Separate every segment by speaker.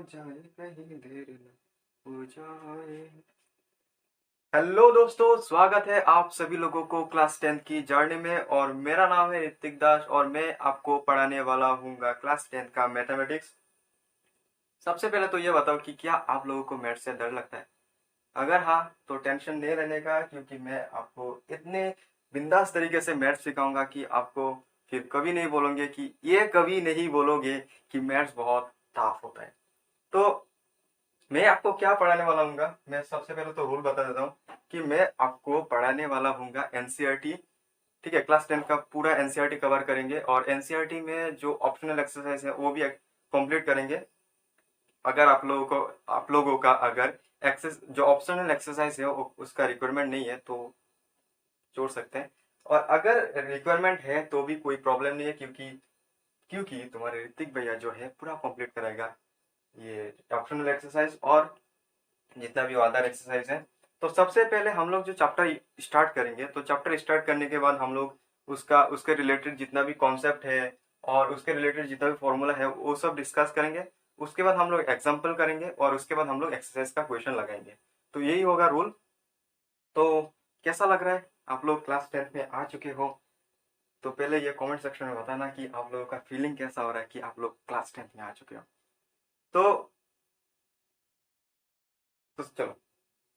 Speaker 1: जाए कहीं देर न हो जाए। हेलो दोस्तों, स्वागत है आप सभी लोगों को क्लास 10 की जर्नी में। और मेरा नाम है ऋतिक दास और मैं आपको पढ़ाने वाला हूँगा क्लास 10 का मैथमेटिक्स। सबसे पहले तो ये बताओ कि क्या आप लोगों को मैथ्स से डर लगता है? अगर हाँ तो टेंशन नहीं रहने का, क्योंकि मैं आपको इतने बिंदास तरीके से मैथ्स सिखाऊंगा कि आपको फिर कभी नहीं बोलोगे कि ये कभी नहीं बोलोगे कि मैथ्स बहुत टफ होता है। तो मैं आपको क्या पढ़ाने वाला हूँ, मैं सबसे पहले तो रूल बता देता हूँ कि मैं आपको पढ़ाने वाला हूँ एनसीईआरटी। ठीक है, क्लास 10 का पूरा एनसीईआरटी कवर करेंगे और एनसीईआरटी में जो ऑप्शनल एक्सरसाइज है वो भी कंप्लीट करेंगे। अगर आप लोगों का अगर एक्सेस जो ऑप्शनल एक्सरसाइज है उसका रिक्वायरमेंट नहीं है तो छोड़ सकते हैं। और अगर रिक्वायरमेंट है तो भी कोई प्रॉब्लम नहीं है, क्योंकि क्योंकि तुम्हारे ऋतिक भैया जो है पूरा कंप्लीट कराएगा ये ऑप्शनल एक्सरसाइज और जितना भी अदर एक्सरसाइज है। तो सबसे पहले हम लोग जो चैप्टर स्टार्ट करेंगे, तो चैप्टर स्टार्ट करने के बाद हम लोग उसके रिलेटेड जितना भी कॉन्सेप्ट है और उसके रिलेटेड जितना भी फॉर्मूला है वो सब डिस्कस करेंगे। उसके बाद हम लोग एग्जाम्पल करेंगे और उसके बाद हम लोग एक्सरसाइज का क्वेश्चन लगाएंगे। तो यही होगा रूल। तो कैसा लग रहा है? आप लोग क्लास 10 में आ चुके हो तो पहले ये कमेंट सेक्शन में बताना कि आप लोगों का फीलिंग कैसा हो रहा है कि आप लोग क्लास 10 में आ चुके हो। तो चलो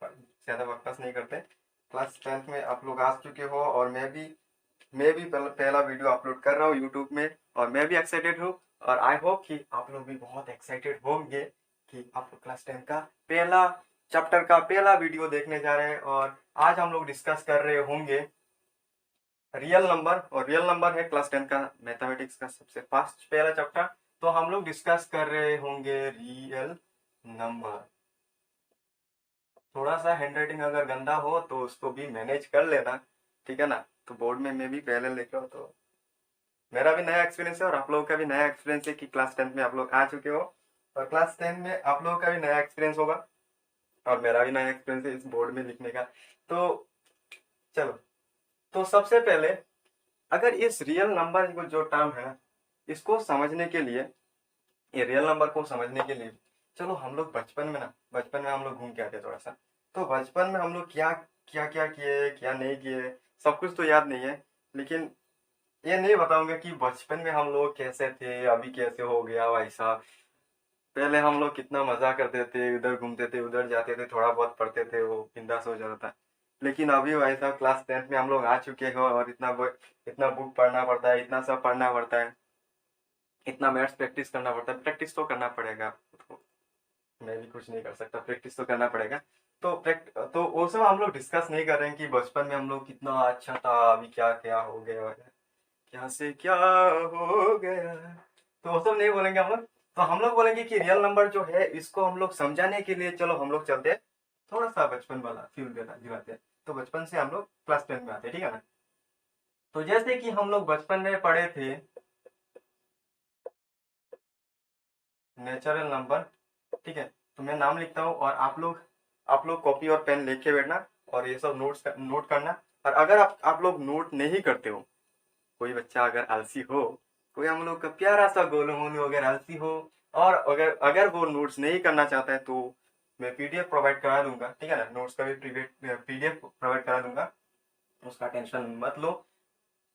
Speaker 1: ज्यादा बकवास नहीं करते। क्लास 10 में आप लोग आ चुके हो और मैं भी पहला वीडियो अपलोड कर रहा हूँ यूट्यूब में और मैं भी एक्साइटेड हूँ। और आई होप कि आप लोग भी बहुत एक्साइटेड होंगे कि आप लोग क्लास 10 का पहला चैप्टर का पहला वीडियो देखने जा रहे हैं। और आज हम लोग डिस्कस कर रहे होंगे रियल नंबर, और रियल नंबर है क्लास 10 का मैथमेटिक्स का सबसे फास्ट पहला चैप्टर। तो हम लोग डिस्कस कर रहे होंगे रियल नंबर। थोड़ा सा हैंडराइटिंग अगर गंदा हो तो उसको भी मैनेज कर लेना, ठीक है ना? तो बोर्ड में मैं भी पहले लिख रहा हूँ तो मेरा भी नया एक्सपीरियंस है और आप लोगों का भी नया एक्सपीरियंस है कि क्लास 10 में आप लोग आ चुके हो और क्लास 10 में आप लोगों का भी नया एक्सपीरियंस होगा और मेरा भी नया एक्सपीरियंस है इस बोर्ड में लिखने का। तो चलो, तो सबसे पहले अगर इस रियल नंबर को जो टर्म है ना इसको समझने के लिए, ये रियल नंबर को समझने के लिए चलो हम लोग बचपन में हम लोग घूम के आते थोड़ा सा। तो बचपन में हम लोग क्या क्या क्या किए क्या नहीं किए सब कुछ तो याद नहीं है, लेकिन ये नहीं बताऊंगा कि बचपन में हम लोग कैसे थे अभी कैसे हो गया वैसा। पहले हम लोग कितना मजा करते थे, इधर घूमते थे उधर जाते थे, थोड़ा बहुत पढ़ते थे वो बिंदास हो जाता था। लेकिन अभी वैसा क्लास 10 में हम लोग आ चुके हो और इतना बुक पढ़ना पड़ता है, इतना सब पढ़ना पड़ता है, इतना मैथ्स प्रैक्टिस करना पड़ता है। प्रैक्टिस तो करना पड़ेगा, तो मैं भी कुछ नहीं कर सकता, प्रैक्टिस तो करना पड़ेगा। तो वो सब हम लोग डिस्कस नहीं कर रहे हैं कि बचपन में हम लोग कितना अच्छा था अभी क्या क्या हो गया, क्या से क्या हो गया। तो वो सब नहीं बोलेंगे हम लोग। तो हम लोग बोलेंगे कि रियल नंबर जो है इसको हम लोग समझाने के लिए चलो हम लोग चलते हैं, थोड़ा सा बचपन वाला फील दिलाते हैं। तो बचपन से हम लोग क्लास 10 में आते हैं, ठीक है ना? तो जैसे कि हम लोग बचपन में पढ़े थे नेचुरल नंबर, ठीक है? तो मैं नाम लिखता हूँ और आप लोग कॉपी और पेन लेके बैठना और ये सब नोट करना। और अगर आप लोग नोट नहीं करते हो, कोई बच्चा अगर आलसी हो, कोई हम लोग का प्यारा सा गोलू मोलू अगर आलसी हो और अगर अगर वो नोट्स नहीं करना चाहता है तो मैं पीडीएफ प्रोवाइड करा दूंगा, ठीक है ना? नोट्स का भी पीडीएफ प्रोवाइड करा दूंगा, उसका टेंशन मत लो।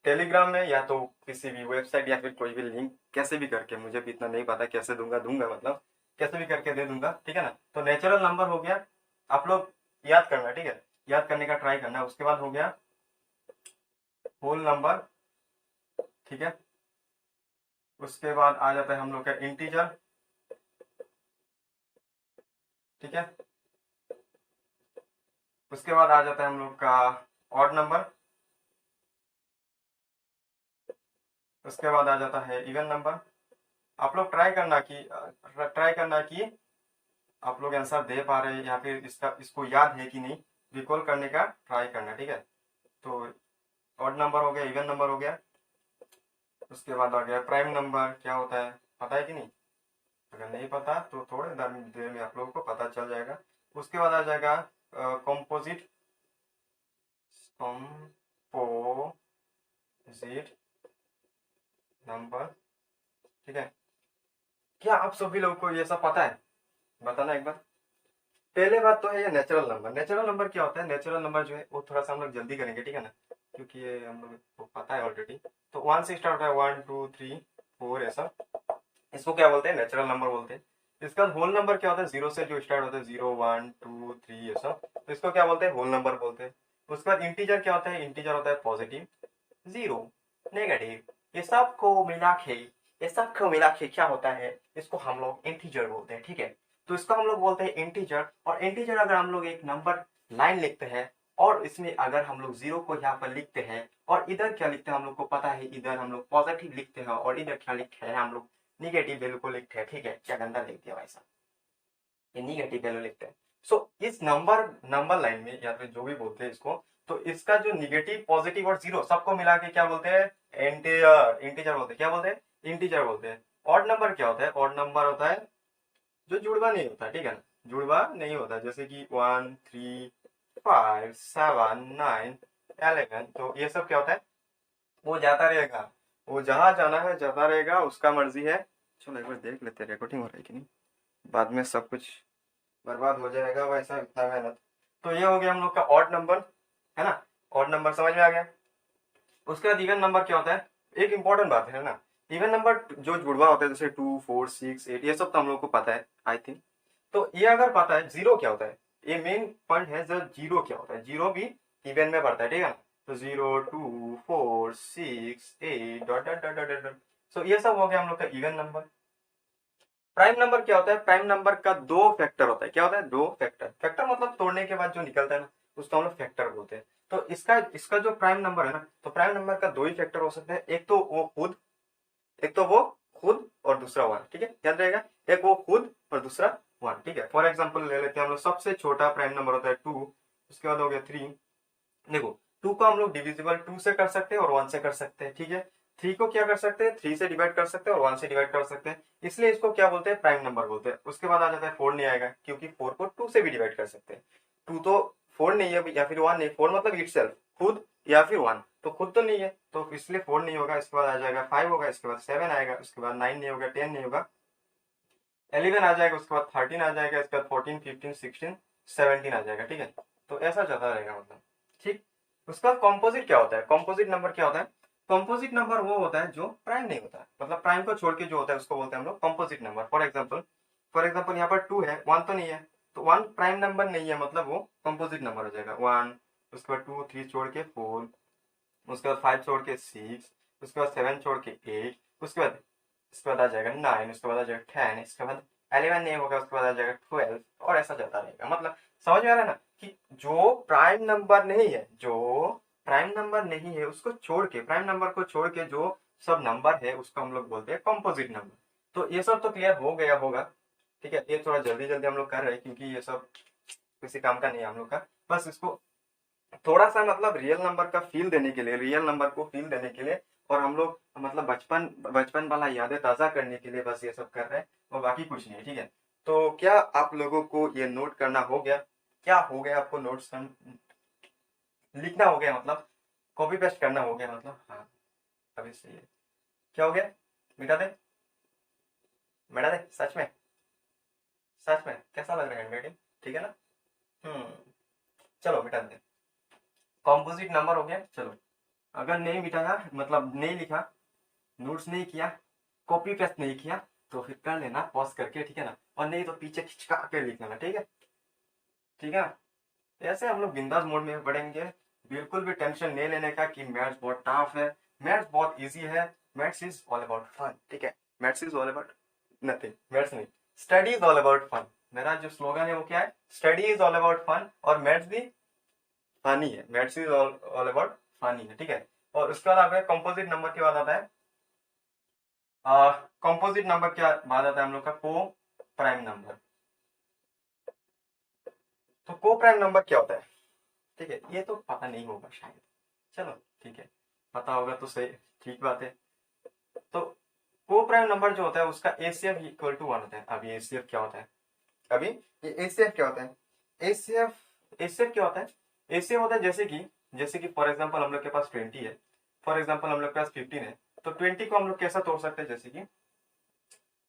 Speaker 1: टेलीग्राम में या तो किसी भी वेबसाइट या फिर कोई भी लिंक कैसे भी करके, मुझे भी इतना नहीं पता कैसे दूंगा मतलब कैसे भी करके दे दूंगा, ठीक है ना? तो नेचुरल नंबर हो गया, आप लोग याद करना, ठीक है? याद करने का ट्राई करना। उसके बाद हो गया होल नंबर, ठीक है? उसके बाद आ जाता है हम लोग का इंटीजर, ठीक है? उसके बाद आ जाता है हम लोग का ऑड नंबर, उसके बाद आ जाता है इवन नंबर। आप लोग ट्राई करना कि आप लोग आंसर दे पा रहे हैं या फिर इसको याद है कि नहीं, रिकॉल करने का ट्राई करना, ठीक है? तो ऑड नंबर हो गया, इवन नंबर हो गया। उसके बाद आ गया प्राइम नंबर, क्या होता है पता है कि नहीं? अगर नहीं पता तो थोड़े देर में आप लोगों को पता चल जाएगा। उसके बाद आ जाएगा कॉम्पोजिट कॉम्पोजिट नंबर, ठीक है? क्या आप सभी लोगों को ये सब पता है? बताना एक बार। पहले बात तो है ये नेचुरल नंबर। नेचुरल नंबर क्या होता है? नेचुरल नंबर जो है वो थोड़ा सा हम लोग जल्दी करेंगे, ठीक है ना, क्योंकि ये हम लोग को पता है ऑलरेडी। तो 1 से स्टार्ट होता है, 1 2 3 4 ऐसा। इसको क्या बोलते हैं? नेचुरल नंबर बोलते हैं। इसका होल नंबर क्या होता है? 0 से जो स्टार्ट होता है, 0 1 2 3 ऐसा, तो इसको क्या बोलते हैं? होल नंबर बोलते हैं। उसके बाद इंटीजर क्या होता है? इंटीजर होता है पॉजिटिव, जीरो, नेगेटिव, ये सब को मिला के क्या होता है? इसको हम लोग इंटीजर बोलते हैं, ठीक है। तो इसको हम लोग बोलते हैं इंटीजर। और इंटीजर अगर हम लोग एक नंबर लाइन लिखते हैं और इसमें अगर हम लोग जीरो को यहाँ पर लिखते हैं और इधर क्या लिखते हैं हम लोग को पता है, इधर हम लोग पॉजिटिव लिखते हैं और इधर क्या लिखते हैं हम लोग? निगेटिव वैल्यू को लिखते हैं, ठीक है। क्या गंदा लिख दिया भाई साहब, ये निगेटिव वैल्यू लिखते हैं। सो इस नंबर नंबर लाइन में या फिर जो भी बोलते हैं इसको, तो इसका जो निगेटिव पॉजिटिव और जीरो सबको मिला के क्या बोलते हैं? इंटीजर। इंटीजर बोलते हैं। क्या बोलते हैं? इंटीजर बोलते हैं। ऑड नंबर क्या होता है? ऑड नंबर होता है जो जुड़वा नहीं होता, ठीक है ना, जुड़वा नहीं होता, जैसे कि 1 3 5 7 9 11, तो ये सब क्या होता है? वो जाता रहेगा, वो जहां जाना है जाता रहेगा, उसका मर्जी है। चलो एक बार देख लेते हैं रिकॉर्डिंग हो रहा है कि नहीं, बाद में सब कुछ बर्बाद हो जाएगा वैसा इतना मेहनत। तो ये हो गया हम लोग का ऑड नंबर, है ना। ऑड नंबर समझ में आ गया। उसके बाद इवन नंबर क्या होता है? एक इंपॉर्टेंट बात है ना, इवन नंबर जो जुड़वा होता है जैसे 2 4 6 8, ये सब तो हम लोग को पता है आई थिंक। तो ये अगर पता है, जीरो क्या होता है, ये मेन पॉइंट है। जब जीरो क्या होता है? जीरो भी इवन में पड़ता है, ठीक है ना। तो 0 2 4 6 8 dot dot dot dot dot. So ये सब हो गया हम लोग का इवन नंबर। प्राइम नंबर क्या होता है? प्राइम नंबर का दो फैक्टर होता है। क्या होता है? दो फैक्टर। फैक्टर मतलब तोड़ने के बाद जो निकलता है ना, उसको हम लोग फैक्टर बोलते हैं। तो इसका इसका जो प्राइम नंबर है ना, तो प्राइम नंबर का दो ही फैक्टर हो सकते हैं। एक तो वो खुद, एक तो वो खुद और दूसरा वन, ठीक है, याद रहेगा। एक वो खुद और दूसरा वन, ठीक है। फॉर एग्जाम्पल ले लेते हैं हम लोग, सबसे छोटा प्राइम नंबर होता है 2, उसके बाद हो गया 3। देखो, 2 को हम लोग डिविजिबल 2 से कर सकते हैं और 1 से कर सकते हैं, ठीक है। 3 को क्या कर सकते हैं? 3 से डिवाइड कर सकते हैं और 1 से डिवाइड कर सकते हैं, इसलिए इसको क्या बोलते हैं? प्राइम नंबर बोलते हैं। उसके बाद आ जाता है 4, नहीं आएगा क्योंकि 4 को 2 से भी डिवाइड कर सकते हैं। 2 तो 4 नहीं है या फिर 1 नहीं, 4 मतलब इटसेल्फ, खुद या फिर 1, तो खुद तो नहीं है, तो इसलिए 4 नहीं होगा। इसके बाद आ जाएगा 5 होगा, इसके बाद 7 आएगा, उसके बाद 9 नहीं होगा, 10 नहीं होगा, 11 आ जाएगा, उसके बाद 13 आ जाएगा, इसके बाद 14 15 16 17 आ जाएगा, ठीक है। तो ऐसा चलता रहेगा मतलब, ठीक। उसका कॉम्पोजिट क्या होता है? कॉम्पोजिट नंबर क्या होता है? कॉम्पोजिट नंबर वो होता है जो प्राइम नहीं होता है, मतलब प्राइम को छोड़ के जो होता है उसको बोलते हैं हम लोग कॉम्पोजिट नंबर। फॉर एग्जाम्पल यहाँ पर 2 है, 1 तो नहीं है, तो 1 प्राइम नंबर नहीं है, मतलब वो कॉम्पोजिट नंबर हो जाएगा। 1, उसके बाद 2 3 छोड़ के 4, उसके बाद 5 छोड़ के 6, उसके बाद 7 छोड़ के 8, उसके बाद आ जाएगा 9, उसके बाद आ जाएगा 10, इसके बाद 11 नहीं होगा, उसके बाद आ जाएगा 12, और ऐसा चलता रहेगा। मतलब समझ में आ रहा है ना कि जो प्राइम नंबर नहीं है, जो प्राइम नंबर नहीं है उसको छोड़ के, प्राइम नंबर को छोड़ के जो सब नंबर है उसको हम लोग बोलते हैं कॉम्पोजिट नंबर। तो ये सब तो क्लियर हो गया होगा, ठीक है। ये थोड़ा जल्दी जल्दी हम लोग कर रहे हैं क्योंकि ये सब किसी काम का नहीं है हम लोग का, बस इसको थोड़ा सा मतलब रियल नंबर का फील देने के लिए, रियल नंबर को फील देने के लिए, और हम लोग मतलब बचपन बचपन वाला यादें ताज़ा करने के लिए बस ये सब कर रहे हैं, और बाकी कुछ नहीं है, ठीक है। तो क्या आप लोगों को ये नोट करना हो गया? क्या हो गया आपको? नोट्स लिखना हो गया, मतलब कॉपी पेस्ट करना हो गया, मतलब हाँ, अभी सही है। क्या हो गया? मिटा दे, मिटा दे, सच में, सच में कैसा लग रहा है हैंडराइटिंग? ठीक है ना? चलो मिटा दे। कॉम्पोजिट नंबर हो गया। चलो, अगर नहीं मिटाया मतलब नहीं लिखा, नोट्स नहीं किया, कॉपी पेस्ट नहीं किया, तो फिर कर लेना पॉज करके, ठीक है ना, और नहीं तो पीछे खिंचका के लिख लेना, ठीक है, ठीक है ना। ऐसे हम लोग बिंदास मोड में पढ़ेंगे, बिल्कुल भी टेंशन नहीं लेने का कि मैथ्स बहुत टफ है। मैथ्स बहुत इजी है। Maths is all about fun, ठीक है। Maths is all about nothing, maths नहीं, study is all about fun. मेरा जो स्लोगन है वो क्या है? Study is all about fun, और मैथ्स भी फनी है। Maths is all about funny है, ठीक है। और उसके बाद आपका कंपोजिट नंबर के बाद आता है, कंपोजिट नंबर के बाद आता है हम लोग का को प्राइम नंबर। तो को प्राइम नंबर क्या होता है? ठीक है, ये तो पता नहीं होगा शायद, चलो ठीक है, पता होगा तो सही, ठीक बात है। तो को प्राइम नंबर जो होता है उसका एसीएफ इक्वल टू 1 होता है। अभी एसीएफ क्या होता है? अभी ये एसीएफ क्या होता है? एसीएफ क्या होता है? एसीएफ होता है जैसे कि फॉर एग्जांपल हम लोग के पास 20 है, फॉर एग्जांपल हम लोग के पास 15 है, तो 20 को हम लोग कैसा तोड़ सकते हैं? जैसे कि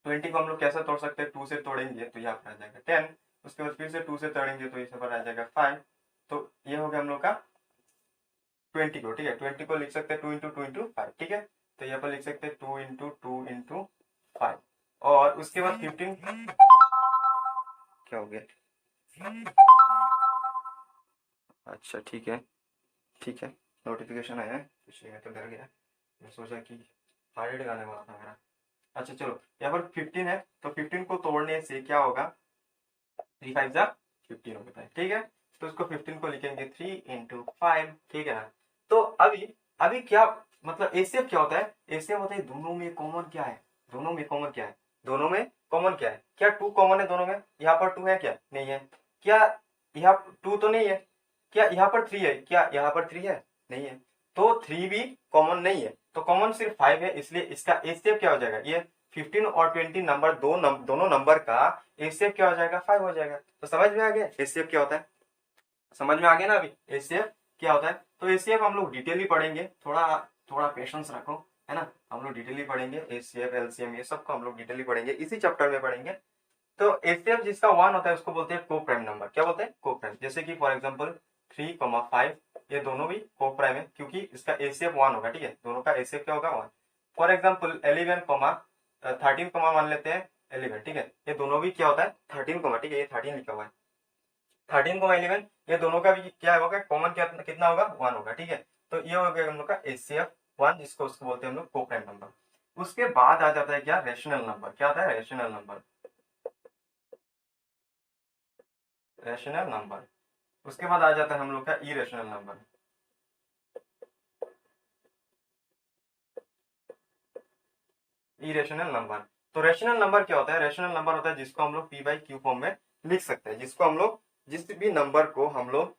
Speaker 1: 20 को हम लोग कैसे तोड़ सकते हैं, 2 से तोड़ेंगे तो यहाँ पर आ जाएगा 10, उसके बाद फिर से 2 से तोड़ेंगे तो यहाँ पर आ जाएगा 5। तो ये हो गया हम लोग का 20 को, ठीक है। 20 को लिख सकते हैं 2 इंटू 2 इंटू 5, ठीक है। तो यहाँ पर लिख सकते हैं 2 इंटू 2 इंटू 5। और उसके बाद 15 क्या हो गया, अच्छा ठीक है, ठीक है, नोटिफिकेशन आया है कुछ नहीं, तो डर गया, मैं सोचा कि हार्ड गाने वाला था मेरा। अच्छा चलो, यहाँ पर 15 है, तो 15 को तोड़ने से क्या होगा, 3 5 जा 15 होता है, ठीक है। तो इसको 15 को लिखेंगे 3 इंटू 5, ठीक है ना। तो अभी अभी क्या मतलब एसीएफ क्या होता है, एसीएफ होता है दोनों में कॉमन क्या है, दोनों में कॉमन क्या है, दोनों में कॉमन क्या है, क्या 2 कॉमन है दोनों में, यहाँ पर 2 है क्या, नहीं है, क्या यहाँ 2 तो नहीं है, क्या यहाँ पर 3 है, क्या यहाँ पर 3 है, नहीं है, तो 3 भी कॉमन नहीं है, तो कॉमन सिर्फ 5 है, इसलिए इसका एसीएफ क्या हो जाएगा, ये 15 और 20 नंबर दोनों नंबर का एसीएफ क्या हो जाएगा, 5 हो जाएगा। तो समझ में आ गया एसीएफ क्या होता है, समझ में आ गया ना अभी एसीएफ क्या होता है। तो एसीएफ हम लोग डिटेली पढ़ेंगे, थोड़ा थोड़ा पेशेंस रखो, है ना, हम लोग डिटेली पढ़ेंगे एसीएफ एलसीएम ये सबको हम लोग डिटेली पढ़ेंगे, इसी चैप्टर में पढ़ेंगे। तो एसीएफ जिसका 1 होता है उसको बोलते हैं को प्राइम नंबर, क्या बोलते हैं, को प्राइम। जैसे कि फॉर एग्जांपल 3,5 ये दोनों भी को प्राइम है क्योंकि इसका एसीएफ 1 होगा, ठीक है, दोनों का एसीएफ क्या होगा 1। फॉर एग्जांपल 13 मान लेते हैं 11, ठीक है, ये दोनों भी क्या होता है 13, ठीक है, ये 13 लिखा हुआ है, 13,11 ये दोनों का भी क्या होगा कॉमन, क्या कितना होगा 1 होगा, ठीक है। तो ये हो गया हम लोग का एचसीएफ 1, जिसको उसको बोलते हैं हम लोग को प्राइम नंबर। उसके बाद आ जाता है क्या, रेशनल नंबर, क्या आता है रेशनल नंबर, रेशनल नंबर। उसके बाद आ जाता है हम लोग का इरेशनल नंबर, इरेशनल नंबर। तो रेशनल नंबर क्या होता है, रेशनल नंबर होता है जिसको हम लोग पी बाई क्यू फॉर्म में लिख सकते हैं, जिसको हम लोग जिस भी नंबर को हम लोग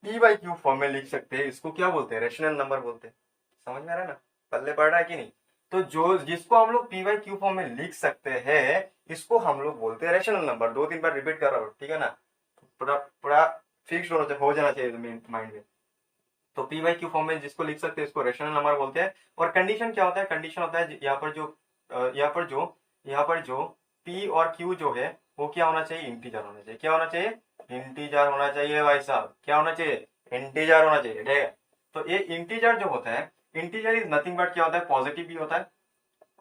Speaker 1: पी बाई क्यू फॉर्म में लिख सकते हैं, इसको क्या बोलते हैं, रेशनल नंबर बोलते हैं। समझ में आ रहा है ना, पल्ले पड़ रहा है कि नहीं। तो जो जिसको हम लोग पी बाई क्यू फॉर्म में लिख सकते हैं इसको हम लोग बोलते हैं रेशनल नंबर। 2-3 बार रिपीट कर रहा हूँ, ठीक है ना, पूरा पूरा फिक्स हो जाना चाहिए माइंड में। तो पी बाई क्यू फॉर्म में जिसको लिख सकते हैं इसको रेशनल नंबर बोलते हैं। और कंडीशन क्या होता है, कंडीशन होता है यहाँ पर जो पी और क्यू जो है वो क्या होना चाहिए, इंटीजर होना चाहिए, क्या होना चाहिए, इंटीजर होना चाहिए भाई साहब, क्या होना चाहिए, इंटीजर होना चाहिए, ठीक है। तो ये इंटीजर जो होता है, इंटीजर इज नथिंग बट क्या होता है, पॉजिटिव भी होता है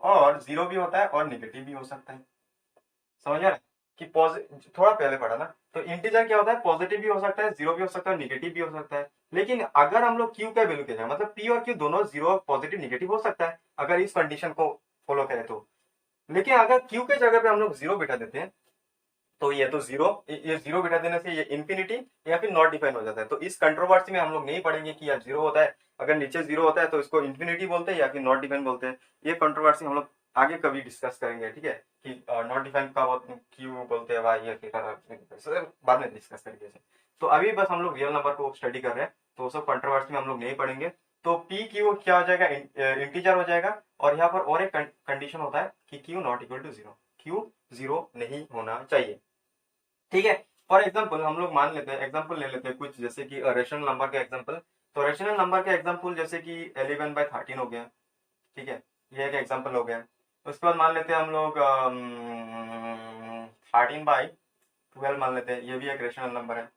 Speaker 1: और जीरो भी होता है और निगेटिव भी हो सकता है। समझ रहे कि थोड़ा पहले पढ़ा ना, तो इंटीजर क्या होता है, पॉजिटिव भी हो सकता है, जीरो भी हो सकता है, निगेटिव भी हो सकता है। लेकिन अगर हम लोग क्यू का वैल्यू क्या जाए, मतलब पी और क्यू दोनों जीरो पॉजिटिव निगेटिव हो सकता है अगर इस कंडीशन को फॉलो करें तो। लेकिन अगर क्यू के जगह पे हम लोग जीरो बिठा देते हैं तो ये तो जीरो, ये जीरो बिठा देने से ये इंफिनिटी या फिर नॉट डिफाइन हो जाता है। तो इस कंट्रोवर्सी में हम लोग नहीं पढ़ेंगे कि यार जीरो होता है, अगर नीचे जीरो होता है तो इसको इंफिनिटी बोलते हैं या फिर नॉट डिफाइन बोलते हैं। ये कंट्रोवर्सी हम लोग आगे कभी डिस्कस करेंगे, ठीक है, कि नॉट डिफाइन का क्यों बोलते हैं भाई, ये बाद में डिस्कस करेंगे। तो अभी बस हम लोग रियल नंबर को स्टडी कर रहे हैं, तो सब कंट्रोवर्सी में हम लोग नहीं पढ़ेंगे। तो पी क्यू क्या हो जाएगा, इंटीजर हो जाएगा। और यहाँ पर और एक कंडीशन होता है कि q not equal to zero, q zero नहीं होना चाहिए, ठीक है। फॉर एग्जाम्पल हम लोग मान लेते हैं, एग्जाम्पल ले लेते हैं कुछ, जैसे कि रेशनल नंबर के एग्जाम्पल। तो रेशनल नंबर के एग्जाम्पल जैसे कि 11/13 हो गया, ठीक है, ये एक एग्जाम्पल हो गया। उसके बाद मान लेते हैं हम लोग 13/12 मान लेते हैं, ये भी एक रेशनल नंबर है।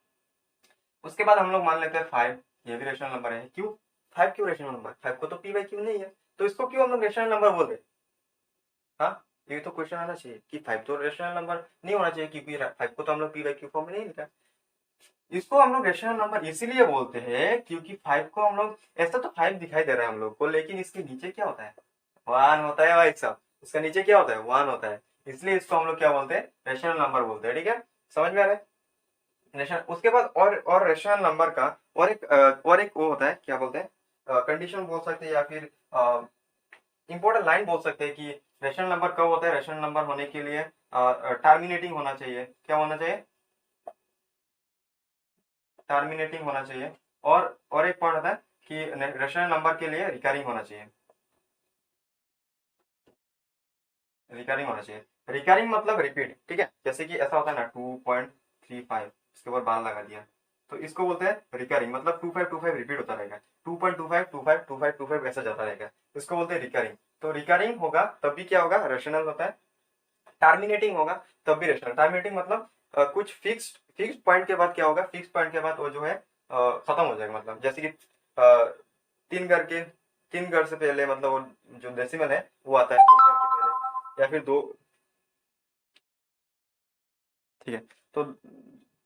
Speaker 1: उसके बाद हम लोग मान लेते हैं 5, ये भी रेशनल नंबर है। क्यों 5 क्यों रेशनल नंबर, 5 को तो पी बाई क्यू नहीं है, तो इसको क्यों हम लोग रेशनल नंबर बोलते हैं। हाँ, ये तो क्वेश्चन आना चाहिए कि 5 तो रेशनल नंबर नहीं होना चाहिए क्योंकि 5 को तो हम लोग पी बाई क्यू फॉर्म में नहीं लिखा। इसको हम लोग रेशनल नंबर इसीलिए बोलते हैं क्योंकि 5 को हम लोग, ऐसा तो 5 दिखाई दे रहा है हम लोग को, लेकिन इसके नीचे क्या होता है, 1 होता है भाई साहब, इसका नीचे क्या होता है 1 होता है, इसलिए इसको हम लोग क्या बोलते हैं, रेशनल नंबर बोलते हैं, ठीक है। समझ में आ रहा है रेशनल। उसके बाद और रेशनल नंबर का और एक वो होता है, क्या बोलते हैं, कंडीशन बोल सकते हैं या फिर इंपॉर्टेंट लाइन बोल सकते हैं कि रेशनल नंबर कब होता है, रेशनल नंबर होने के लिए टर्मिनेटिंग होना चाहिए, क्या होना चाहिए, टर्मिनेटिंग होना चाहिए। और एक पॉइंट होता है कि रेशनल नंबर के लिए रिकरिंग होना चाहिए, रिकरिंग होना चाहिए। रिकरिंग मतलब रिपीट, ठीक है, जैसे कि ऐसा होता है ना 2.35 इसके ऊपर बाल लगा दिया, तो इसको बोलते हैं रिकरिंग, मतलब 2525 रिपीट होता रहेगा, 2.25 25 25 25 ऐसा जाता रहेगा, इसको बोलते हैं रिकरिंग। तो रिकरिंग होगा तब भी क्या होगा, रेशनल होता है। टर्मिनेटिंग होगा तब भी रेशनल। टर्मिनेटिंग मतलब कुछ फिक्स्ड पॉइंट के बाद क्या होगा, फिक्स पॉइंट के बाद वो जो है खत्म हो जाएगा। मतलब जैसे कि तीन घर के, तीन घर से पहले मतलब वो जो डेसिमल है वो आता है तीन घर के पहले, या फिर दो, ठीक है। तो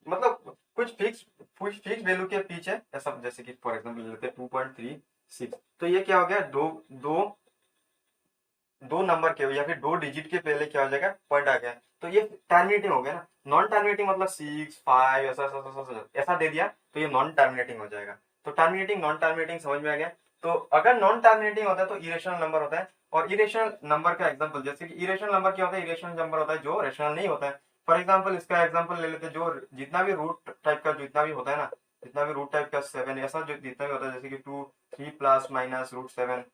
Speaker 1: मतलब कुछ फिक्स वैल्यू के पीछे ऐसा, जैसे कि फॉर एग्जांपल ले लेते हैं 2.36, तो ये क्या हो गया, दो दो दो नंबर के या फिर दो डिजिट के पहले क्या हो जाएगा, पॉइंट आ गया, तो ये टर्मिनेटिंग हो गया ना। नॉन टर्मिनेटिंग मतलब 6, 5 ऐसा ऐसा ऐसा ऐसा ऐसा दे दिया तो ये नॉन टर्मिनेटिंग हो जाएगा। तो टर्मिनेटिंग नॉन टर्मिनेटिंग समझ में आ गया। तो अगर नॉन टर्मिनेटिंग होता है तो इरेशनल नंबर होता है। और इरेशनल नंबर का एग्जांपल, जैसे कि इरेशनल नंबर क्या होता है, इरेशनल नंबर होता है जो रेशनल नहीं होता है। फॉर एग्जांपल इसका एग्जांपल ले लेते हैं, जो जितना भी रूट टाइप का जितना भी होता है ना, जितना भी रूट टाइप का 7 ऐसा जो जितना भी होता है, जैसे कि 2, 3 प्लस माइनस रूट 7,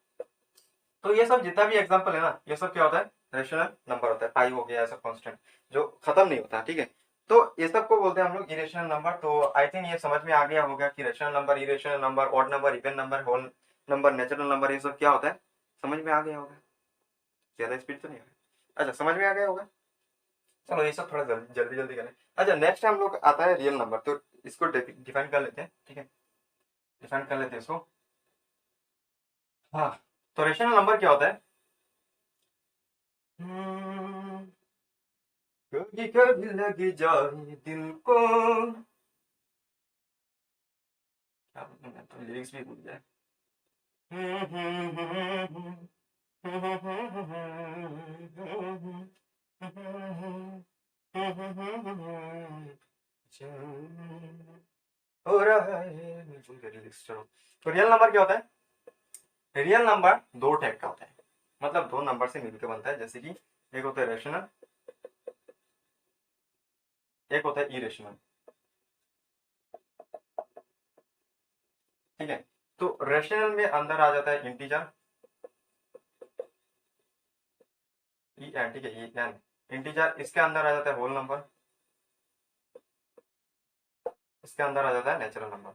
Speaker 1: तो ये सब जितना भी एग्जांपल है ना, ये सब क्या होता है, रेशनल नंबर होता है। पाई हो गया ऐसा कांस्टेंट जो खत्म नहीं होता, ठीक है। तो ये सब को बोलते हैं हम लोग इरेशनल नंबर। तो आई थिंक ये समझ में आ गया होगा कि rational number, irrational number, odd number, even number, whole number, natural number, ये सब क्या होता है, समझ में आ गया होगा। ज्यादा स्पीड तो नहीं आ रहा, अच्छा समझ में आ गया होगा। चलो ये सब थोड़ा जल्दी जल्दी जल्दी करें। अच्छा नेक्स्ट हम लोग आता है रियल नंबर, तो इसको डिफाइन कर लेते हैं, ठीक है, डिफाइन कर लेते हैं इसको। हाँ, तो रेशनल नंबर क्या होता है, हम्म, कभी कभी लगी जाए दिल को, क्या बोलूं, मैं तो लिरिक्स भी भूल जाए। हो रहा है, मैं भूल गया लिरिक्स, चलो। तो रियल नंबर क्या होता है, रियल नंबर दो टाइप का होता है, मतलब दो नंबर से मिलकर बनता है। जैसे कि एक होता है रेशनल, एक होता है इरेशनल, ठीक है। तो रेशनल में अंदर आ जाता है इंटीजर, ई एन, ठीक है, ई एन इंटीजर। इसके अंदर आ जाता है होल नंबर, इसके अंदर आ जाता है नेचुरल नंबर।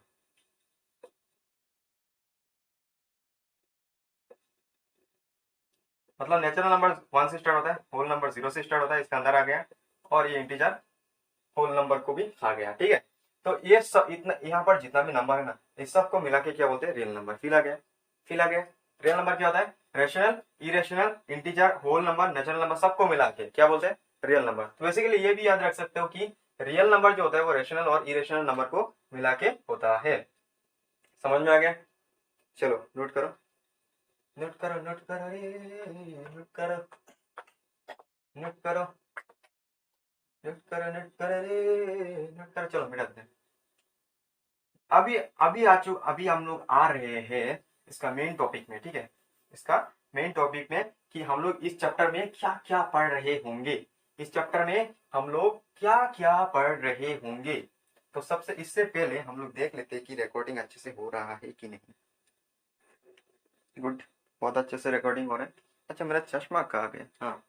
Speaker 1: मतलब नेचुरल नंबर 1 से स्टार्ट होता है, होल नंबर 0 से स्टार्ट होता है, इसके अंदर आ गया, और ये इंटीजर होल नंबर को भी आ गया, ठीक है। तो ये सब इतना यहाँ पर जितना भी नंबर है ना, इस सब को मिला के क्या बोलते हैं, रियल नंबर। फिल आ गया, फिल आ गया। रियल नंबर क्या होता है, rational, irrational, integer, whole number, natural number, सबको मिला के क्या बोलते हैं, रियल नंबर। तो बेसिकली ये भी याद रख सकते हो कि रियल नंबर जो होता है वो रेशनल और इरेशनल नंबर को मिला के होता है। समझ में आ गया, चलो नोट करो, नोट करो, नोट करो रे, नोट करो, नोट करो, नोट करो, नोट करो रे, नोट करो, चलो मिटा देते हैं। अभी अभी हम लोग आ रहे हैं इसका मेन टॉपिक में, ठीक है। इसका मेन टॉपिक में कि हम लोग इस चैप्टर में क्या क्या पढ़ रहे होंगे, इस चैप्टर में हम लोग क्या क्या पढ़ रहे होंगे। तो सबसे इससे पहले हम लोग देख लेते हैं कि रिकॉर्डिंग अच्छे से हो रहा है कि नहीं। गुड, बहुत अच्छे से रिकॉर्डिंग हो रहा है। अच्छा मेरा चश्मा कहाँ गया, हाँ,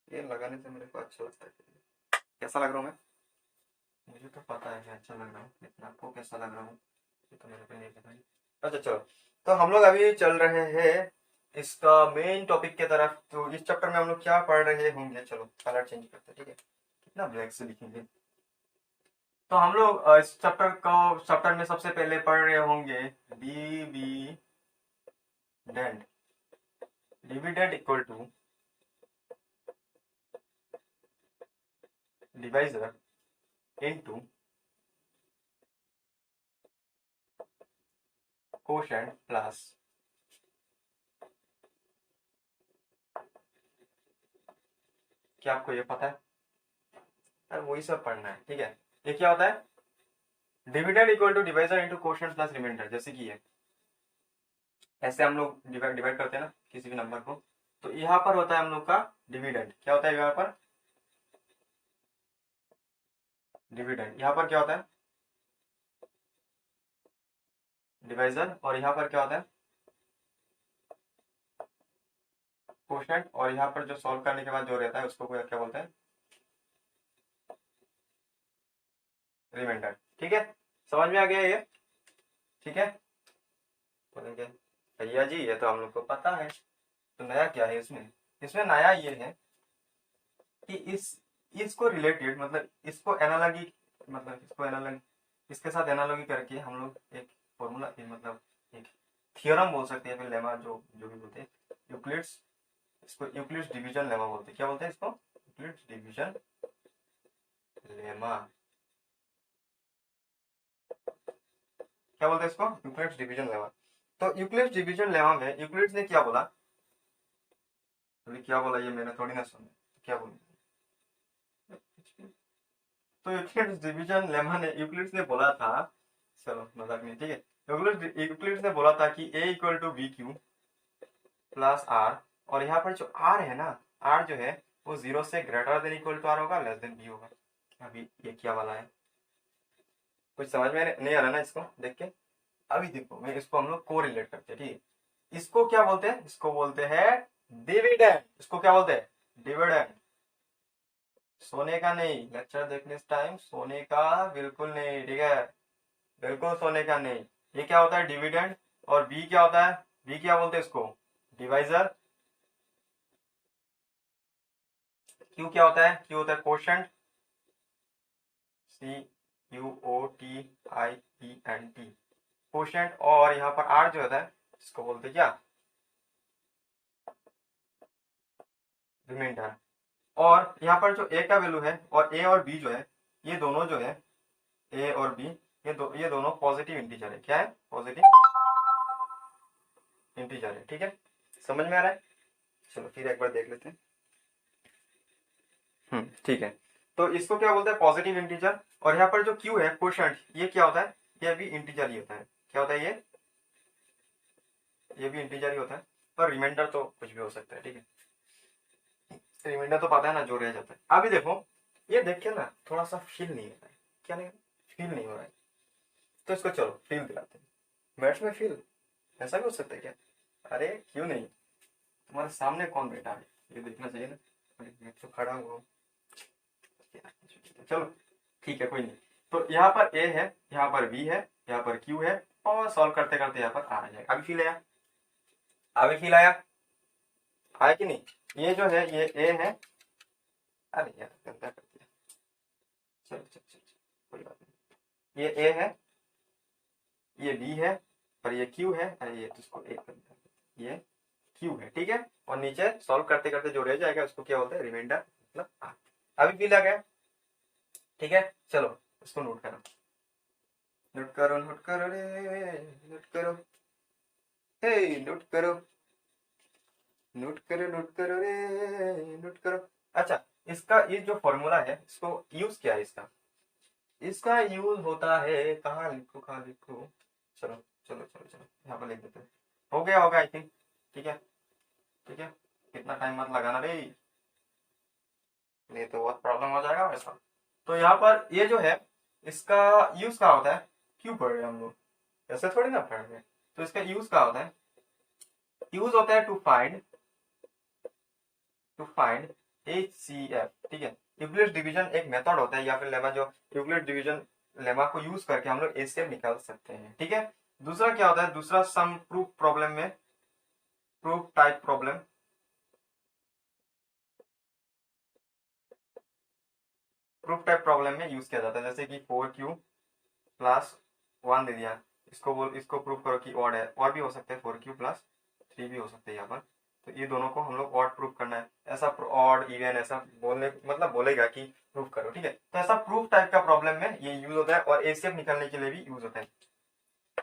Speaker 1: ये लगाने से मेरे को अच्छा लगता है। कैसा लग रहा हूँ मैं, मुझे तो पता है कि अच्छा लग रहा हूँ, लेकिन आपको कैसा लग रहा हूँ ये तो मेरे को नहीं पता है। अच्छा चलो, तो हम लोग अभी चल रहे हैं इसका मेन टॉपिक की तरफ। तो इस चैप्टर में हम लोग क्या पढ़ रहे होंगे, चलो कलर चेंज करते हैं, ठीक है, कितना ब्लैक से लिखेंगे। तो हम लोग इस चैप्टर में सबसे पहले पढ़ रहे होंगे dividend. Dividend equal to divisor into quotient plus, क्या आपको ये पता है, अरे वही सब पढ़ना है, ठीक है। ये क्या होता है, dividend equal to divisor into quotient plus remainder. जैसे कि ये ऐसे हम लोग डिवाइड करते हैं ना किसी भी नंबर को, तो यहाँ पर होता है हम लोग का डिविडेंड। क्या होता है यहाँ पर, डिविडेंड। यहाँ पर क्या होता है, डिवाइजर, और यहाँ पर क्या होता है, कोशेंट, और यहाँ पर जो सॉल्व करने के बाद जो रहता है उसको क्या बोलते हैं, रिमाइंडर, ठीक है। समझ में आ गया ये, ठीक है। बोलेंगे भैया जी ये तो हम लोग को पता है, तो नया क्या है इसमें, इसमें नया ये है कि इसको रिलेटेड मतलब इसको एनालॉगी मतलब इसको एनालॉगी इसके साथ एनालॉगी करके हम लोग एक फॉर्मूला मतलब एक थियोरम बोल सकते हैं, फिर लेमा जो जो भी बोलते हैं, यूक्लिड्स, इसको यूक्लिड्स डिवीजन लेमा बोलते हैं। क्या बोलते हैं इसको? Euclid's division lemma. क्या बोलते हैं इसको? Euclid's division lemma. तो यूक्लिड्स डिवीजन लेमा में यूक्लिड्स ने क्या बोला, क्या बोला ये मैंने थोड़ी ना सुना, क्या बोला? तो यूक्लिड्स डिवीजन लेमा ने यूक्लिड्स ने बोला था, चलो मजाक नहीं, ठीक है, यूक्लिड्स ने बोला था कि a equal to b q plus r, और यहाँ पर जो आर है ना, आर जो है वो 0 से greater than equal to r होगा, लेस देन बी होगा। अभी ये क्या वाला है, कुछ समझ में नहीं आ रहा ना इसको देख के? अभी देखो मैं इसको हम लोग को रिलेट करते हैं, ठीक है। इसको क्या बोलते हैं? इसको बोलते हैं डिविडेंड। इसको क्या बोलते हैं? डिविडेंड। सोने का नहीं, लेक्चर देखने टाइम सोने का बिल्कुल नहीं, ठीक है, बिल्कुल सोने का नहीं। ये क्या होता है? डिविडेंड। और बी क्या होता है? बी क्या बोलते हैं इसको? डिवाइजर। क्यू क्या होता है? क्यू होता है कोशेंट, CUOTIENT, कोशेंट। और यहाँ पर आर जो होता है इसको बोलते हैं क्या? रिमाइंडर। और यहाँ पर जो ए का वैल्यू है और ए और बी जो है, ये दोनों जो है ए और बी, ये दोनों पॉजिटिव इंटीजर है। क्या है? पॉजिटिव इंटीजर है, ठीक है, समझ में आ रहा है? चलो फिर एक बार देख लेते हैं। ठीक है। तो इसको क्या बोलते हैं? Positive integer. और यहाँ पर जो क्यू है कोशेंट, ये क्या होता है? ये भी इंटीजर ही होता है। क्या होता है ये भी इंटीजर ही होता है। पर रिमाइंडर तो कुछ भी हो सकता है, ठीक है, रिमाइंडर तो पता है ना जो रह जाता है। अभी देखो ये देख के ना थोड़ा सा फील नहीं हो रहा है, क्या नहीं, फील नहीं हो रहा है, तो इसको चलो फील दिलाते हैं। मैथ्स में फील ऐसा भी हो सकता है क्या? अरे क्यों नहीं, तुम्हारे सामने कौन बैठा है ये देखना चाहिए ना, मैं तो खड़ा हुआ हूँ। चलो ठीक है, कोई नहीं। तो यहाँ पर ए है, यहाँ पर बी है, यहाँ पर क्यू है, और सॉल्व करते करते यहाँ पर आ जाएगा। अभी फील आया? अभी फील आया? आया कि नहीं? ये जो है ये ए है, अरे यार गंदा कर दिया, चलो चलो चलो कोई बात नहीं। ये ए है, ये बी है, और ये क्यू है, अरे ये तो इसको एक कर दिया, ये क्यू है, ठीक है। और नीचे सॉल्व करते करते जो रह जाएगा उसको क्या बोलते हैं? रिमाइंडर, मतलब अभी फील आ गया, ठीक है। चलो इसको नोट करो, नोट करो, नोट करो रे, नोट करो, हे नोट करो, नोट करो, नोट करो रे, नोट करो। अच्छा, इसका ये जो फॉर्मूला है इसको यूज क्या है इसका? इसका यूज होता है, कहाँ लिखो कहाँ लिखो, चलो चलो चलो चलो यहाँ पर लिख देते हैं। हो गया होगा आई थिंक, ठीक है, ठीक है, कितना टाइम मत लगाना रे, नहीं तो बहुत प्रॉब्लम हो जाएगा वैसा। तो यहाँ पर ये जो है इसका यूज क्या होता है? क्यों पढ़ रहे हैं हम लोग, ऐसे थोड़ी ना पढ़ रहे हैं। तो इसका यूज क्या होता है? यूज होता है टू फाइंड HCF, ठीक है। यूक्लिड्स डिवीजन एक मेथड होता है या फिर लेमा, जो यूक्लिड्स डिवीजन लेमा को यूज करके हम लोग HCF निकाल सकते हैं, ठीक है। दूसरा क्या होता है? दूसरा सम प्रूफ प्रॉब्लम में, proof type problem, proof type problem में यूज किया जाता है। जैसे कि 4Q प्लस 1 दे दिया, इसको प्रूफ करो कि ऑड है, और भी हो सकते हैं 4Q प्लस 3 भी हो सकते हैं यहाँ पर। तो ये दोनों को हम लोग ऑड प्रूफ करना है, ऐसा ऑड इवन ऐसा बोलने मतलब बोलेगा कि प्रूफ करो, ठीक है। तो ऐसा प्रूफ टाइप का प्रॉब्लम में ये यूज होता है, और एसीएफ निकालने के लिए भी यूज होता है।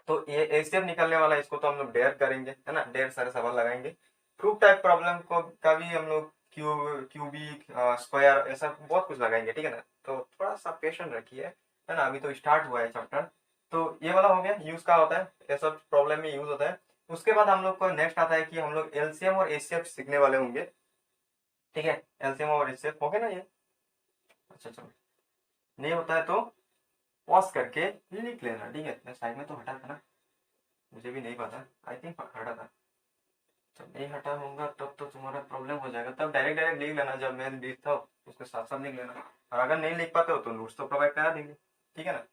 Speaker 1: तो ये एसीएफ निकालने वाला इसको तो हम लोग डेयर करेंगे, है ना, डेयर सारे सवाल लगाएंगे। प्रूफ टाइप प्रॉब्लम को का भी हम लोग क्यूबिक स्क्वायर ऐसा बहुत कुछ लगाएंगे, ठीक है ना। तो थोड़ा सा पेशेंट रखिए, है ना, अभी तो स्टार्ट हुआ है चैप्टर। तो ये वाला हो गया, यूज का होता है, ये सब प्रॉब्लम में यूज होता है। उसके बाद हम लोग को नेक्स्ट आता है कि हम लोग एलसीएम और एचसीएफ सीखने वाले होंगे, ठीक है। एलसीएम और एचसीएफ हो गया ना ये? अच्छा चलो, नहीं होता है तो पॉज करके लिख लेना, ठीक है। मैं साइड में तो हटा था ना, मुझे भी नहीं पता, आई थिंक हटा था। जब नहीं हटा होगा तब तो तुम्हारा प्रॉब्लम हो जाएगा, तब डायरेक्ट डायरेक्ट लिख लेना, जब मैं लिखता हूँ उसके साथ साथ लिख लेना। और अगर नहीं लिख पाते हो तो नोट्स तो प्रोवाइड करा देंगे, ठीक है ना,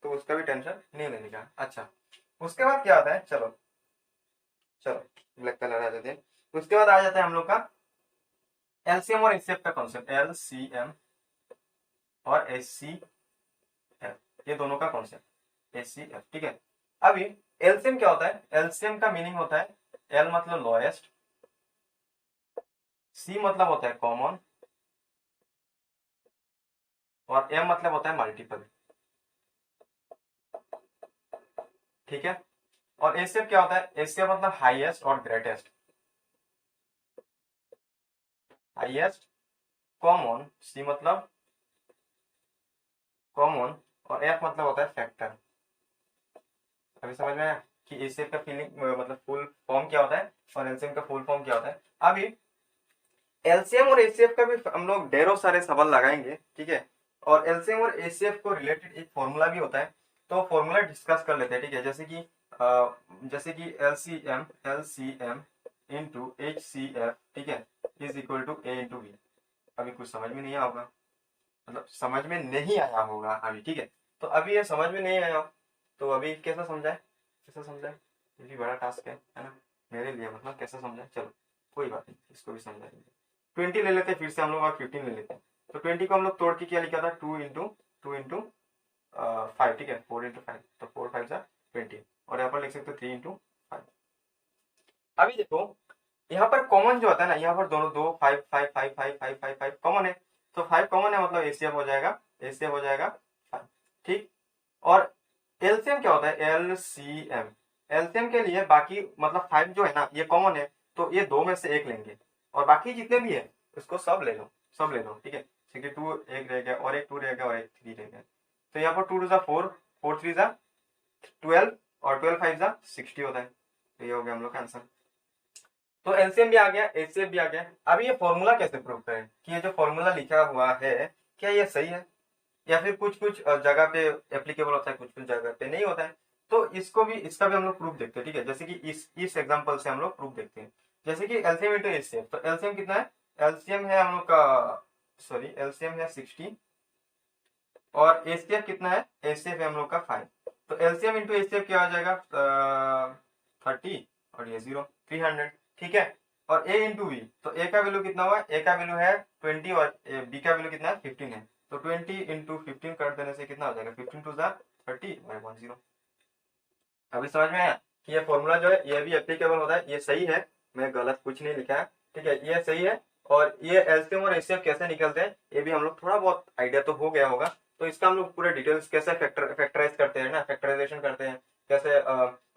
Speaker 1: तो उसका भी टेंशन नहीं लेने का। अच्छा, उसके बाद क्या आता है? चलो चलो ब्लैक कलर आ जाते हैं। उसके बाद आ जाता है हम लोग का एलसीएम और एचसीएफ का कॉन्सेप्ट, एलसीएम और एचसीएफ, ये दोनों का कॉन्सेप्ट एचसीएफ, ठीक है। अभी एलसीएम क्या होता है? एलसीएम का मीनिंग होता है एल मतलब लोएस्ट, सी मतलब होता है कॉमन, और एम मतलब होता है मल्टीपल, ठीक है। और एचसीएफ क्या होता है? एचसीएफ मतलब हाईएस्ट और ग्रेटेस्ट, हाईएस्ट, कॉमन, सी मतलब कॉमन, और एफ मतलब होता है फैक्टर। अभी समझ में आया कि एचसीएफ का फीलिंग मतलब फुल फॉर्म क्या होता है और एलसीएम का फुल फॉर्म क्या होता है। अभी एलसीएम और एचसीएफ का भी हम लोग ढेरों सारे सवाल लगाएंगे, ठीक है। और एलसीएम और एचसीएफ को रिलेटेड एक फॉर्मूला भी होता है, तो फॉर्मूला डिस्कस कर लेते हैं, ठीक है। जैसे कि एलसीएम एलसीएम इंटू एचसीएफ, ठीक है, is equal to a into b. अभी कुछ समझ में नहीं आया होगा, मतलब समझ में नहीं आया होगा अभी, ठीक है। तो अभी ये समझ में नहीं आया, तो अभी कैसा समझाए, कैसा समझाए, ये भी बड़ा टास्क है ना मेरे लिए, मतलब कैसा समझाए। चलो कोई बात नहीं, इसको भी समझाएंगे। 20 ले लेते हैं फिर से हम लोग, और 15 ले लेते हैं। तो 20 को हम लोग तोड़ के क्या लिखा था? टू इंटू 5, ठीक है, 4 इंटू 5, तो 4 5 जा 20, और यहाँ पर लिख सकते हो 3 इंटू 5। अभी देखो यहाँ पर कॉमन जो होता है ना, यहाँ पर दोनों दो 5 5 5 5 5 5 5 कॉमन है, तो 5 कॉमन है, मतलब एचसीएफ हो जाएगा, एचसीएफ हो जाएगा 5, ठीक। और एलसीएम क्या होता है? एलसीएम, एलसीएम के लिए बाकी मतलब 5 जो है ना ये कॉमन है, तो ये दो में से एक लेंगे, और बाकी जितने भी है उसको सब ले लो, सब ले लो, ठीक है। क्योंकि 2 एक रह गया, और एक 2 रह गया, और एक 3 रह गया, तो यहाँ पर 2 2 जा 4, 4 3 जा 12, और 12 5 जा 60 होता है, तो ये हो गया हम लोग का आंसर। तो एलसीएम भी आ गया, एचसीएफ भी आ गया। अब ये फॉर्मूला कैसे प्रूव करें कि ये जो फॉर्मूला लिखा हुआ है क्या ये सही है, या फिर कुछ कुछ जगह पे एप्लीकेबल होता है, कुछ कुछ जगह पे नहीं होता है। तो इसका भी हम लोग प्रूफ देखते हैं, ठीक है। जैसे कि इस एग्जांपल से हम लोग प्रूफ देखते हैं। जैसे कि एलसीएम इंटू एचसीएफ, तो एलसीएम कितना है? एलसीएम है हम लोग का, सॉरी, एलसीएम है 60, और एचसीएफ कितना है? एचसीएफ है हम लोग का 5। तो एलसीएम इंटू एचसीएफ क्या हो जाएगा? 30, और ये 0, 300, ठीक है। और ए इंटू बी, तो ए का वैल्यू कितना हुआ? ए का वैल्यू है 20, और बी का वैल्यू कितना है? 15 है, तो 20 इंटू 15 कर देने से कितना हो जाएगा? 15 2 जा 30 और 10। अभी समझ में आया कि ये फॉर्मूला जो है ये भी एप्लीकेबल होता है, ये सही है, मैं गलत कुछ नहीं लिखा है, ठीक है, ये सही है। और ये एलसीएम और एचसीएफ कैसे निकलते हैं ये भी हम लोग थोड़ा बहुत आइडिया तो हो गया होगा, तो इसका हम लोग पूरे डिटेल्स कैसे फैक्टराइज करते हैं ना, फैक्टराइजेशन करते हैं कैसे,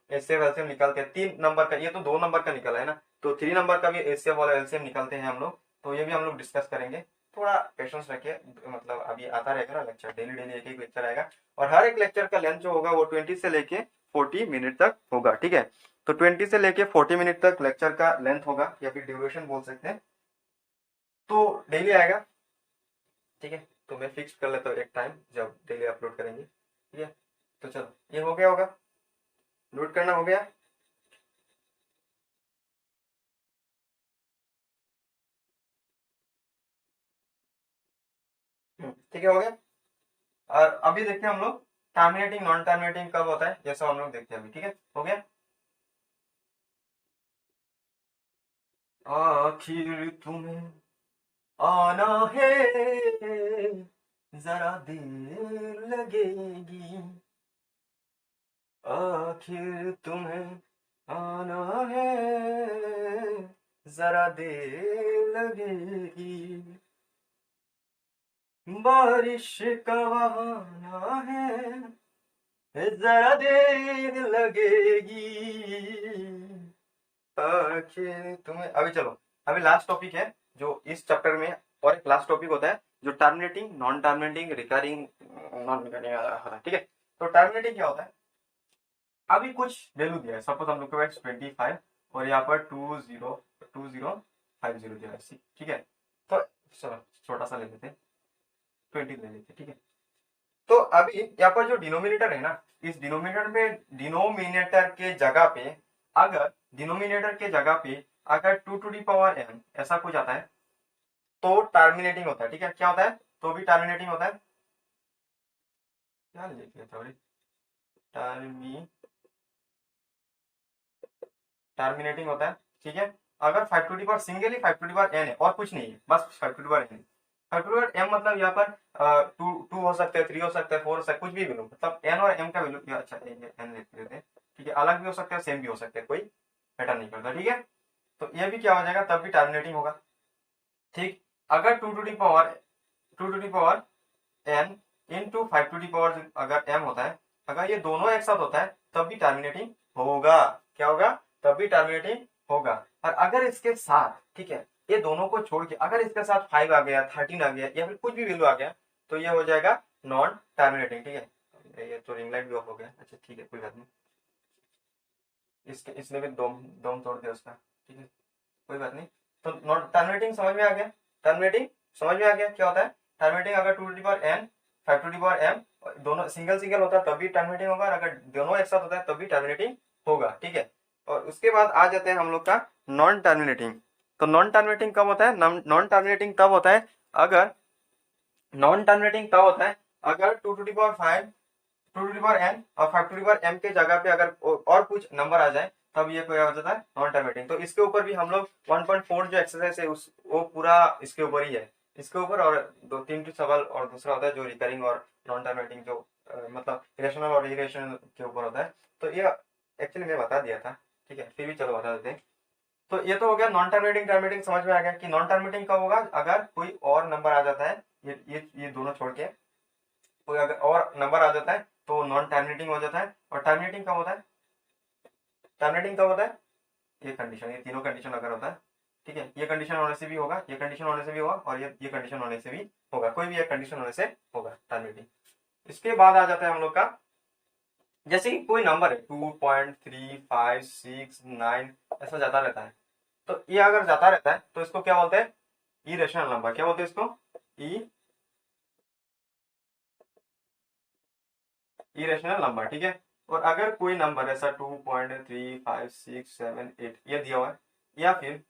Speaker 1: एचसीएफ एलसीएम निकालते हैं। 3 नंबर का, ये तो 2 नंबर का निकला है ना, तो 3 नंबर का भी एचसीएफ वाला एलसीएम निकालते हैं हम लोग, तो ये भी हम लोग डिस्कस करेंगे। थोड़ा पेशेंस रखिए, मतलब अभी आता रहेगा ना लेक्चर, डेली डेली एक एक लेक्चर आएगा, और हर एक लेक्चर का लेंथ जो होगा वो 20 से लेके 40 मिनट तक होगा, ठीक है। तो 20 से लेके 40 मिनट तक लेक्चर का लेंथ होगा, या फिर ड्यूरेशन बोल सकते हैं, तो डेली आएगा, ठीक है। तो मैं फिक्स कर लेता हूँ एक टाइम जब डेली अपलोड करेंगे, ठीक है। तो चलो ये हो गया होगा, नोट करना हो गया। ठीक है, हो गया। और अभी देखते हैं हम लोग टर्मिनेटिंग नॉन टर्मिनेटिंग कब होता है, ये सब हम लोग देखते हैं अभी, ठीक है, हो गया। आखिर तुम्हें आना है, जरा देर लगेगी, आखिर तुम्हें आना है, जरा देर लगेगी, बारिश का बहाना है, जरा देर लगेगी, आखिर तुम्हें। अभी चलो, अभी लास्ट टॉपिक है जो इस चैप्टर में, और एक लास्ट टॉपिक होता है जो terminating non terminating recurring non recurring, ठीक है। तो टर्मिनेटिंग क्या होता है? अभी कुछ वैल्यू दिया है, सपोज हम लोग के पास 25, और यहाँ पर 2050 दिया है, ठीक है। तो चलो छोटा सा ले लेते हैं, 20 ले लेते हैं, ठीक है। तो अभी यहाँ पर जो डिनोमिनेटर है ना, इस डिनोमिनेटर के जगह पे, अगर डिनोमिनेटर के जगह पे अगर 2 टू दी पावर n ऐसा कुछ आता है, तो टर्मिनेटिंग होता है, ठीक है। क्या होता है? तो भी टर्मिनेटिंग होता है, क्या लिख लेता हूँ, टर्मिनेटिंग होता है, ठीक है। अगर 5 टू दी पावर सिंगल ही 5 टू दी पावर n है और कुछ नहीं है, बस 5 टू दी पावर n है। 5 टू दी पावर m मतलब यहाँ पर टू हो सकते हैं, 3 हो सकते हैं, 4 हो सकते हैं, कुछ भी वैल्यू, मतलब n और m का वैल्यू, अच्छा n लिख लेते हैं, ठीक है, अलग भी हो सकते हैं, सेम भी हो सकते हैं, कोई मैटर नहीं करता, ठीक है। तो ये भी क्या हो जाएगा, तब भी टर्मिनेटिंग होगा, ठीक। अगर 2 टू दी पावर n इंटू 5 टू दी पावर अगर m होता है, अगर ये दोनों एक साथ होता है तब भी टर्मिनेटिंग होगा, क्या होगा, तब भी टर्मिनेटिंग होगा। और अगर इसके साथ, ठीक है, ये दोनों को छोड़ के अगर इसके साथ 5 आ गया, 13 आ गया, या फिर कुछ भी वैल्यू आ गया, तो ये हो जाएगा नॉन टर्मिनेटिंग, ठीक है। ये तो रिंग लाइट भी ऑफ हो गया, अच्छा ठीक है, कोई बात नहीं, इसने भी दम दम तोड़ दिया उसका, ठीक है, कोई बात नहीं। तो नॉन टर्मिनेटिंग समझ में आ गया, टर्मिनेटिंग समझ में आ गया क्या होता है टर्मिनेटिंग। अगर 2 to the power n 5 to the power m दोनों सिंगल सिंगल होता है तब भी टर्मिनेटिंग होगा, और अगर दोनों एक साथ होता है तब भी टर्मिनेटिंग होगा, ठीक है। और उसके बाद आ जाते हैं हम लोग का नॉन टर्मिनेटिंग। तो नॉन टर्मिनेटिंग कब होता है, नॉन टर्मिनेटिंग तब होता है अगर, नॉन टर्मिनेटिंग तब होता है अगर 2 to the power 5 2 to the power n और 5 टू दी पावर m के जगह पे अगर और कुछ नंबर आ जाए, तब ये क्या हो जाता है, नॉन टर्मिनेटिंग। तो इसके ऊपर भी हम लोग 1.4 जो एक्सरसाइज है उस वो पूरा इसके ऊपर ही है, इसके ऊपर, और 2-3 सवाल और दूसरा होता है जो रिकरिंग और नॉन टर्मिनेटिंग, जो मतलब इरेशनल और इरेशनल के ऊपर होता है। तो ये एक्चुअली मैं बता दिया था, ठीक है, फिर भी चलो बता देते हैं। तो ये तो हो गया नॉन टर्मिनेटिंग, टर्मिनेटिंग समझ में आ गया कि नॉन टर्मिनेटिंग कब होगा, अगर कोई और नंबर आ जाता है, ये दोनों छोड़ के कोई अगर और नंबर आ जाता है तो नॉन टर्मिनेटिंग हो जाता है। और टर्मिनेटिंग कब होता है, टर्मिनेटिंग कब होता है, ये कंडीशन, ये तीनों कंडीशन अगर होता है, ठीक है, ये कंडीशन होने से भी होगा, ये कंडीशन होने से भी होगा, और ये कंडीशन होने से भी होगा, कोई भी एक कंडीशन होने से होगा टर्मिनेटिंग। इसके बाद आ जाता है हम लोग का, जैसे कि कोई नंबर है 2.356 9 ऐसा जाता रहता है, तो ये अगर जाता रहता है तो इसको क्या बोलते हैं, इरेशनल नंबर, क्या बोलते हैं इसको, इरेशनल नंबर, ठीक है। और अगर कोई नंबर ऐसा 2.356 7 8 ये दिया हुआ है, या फिर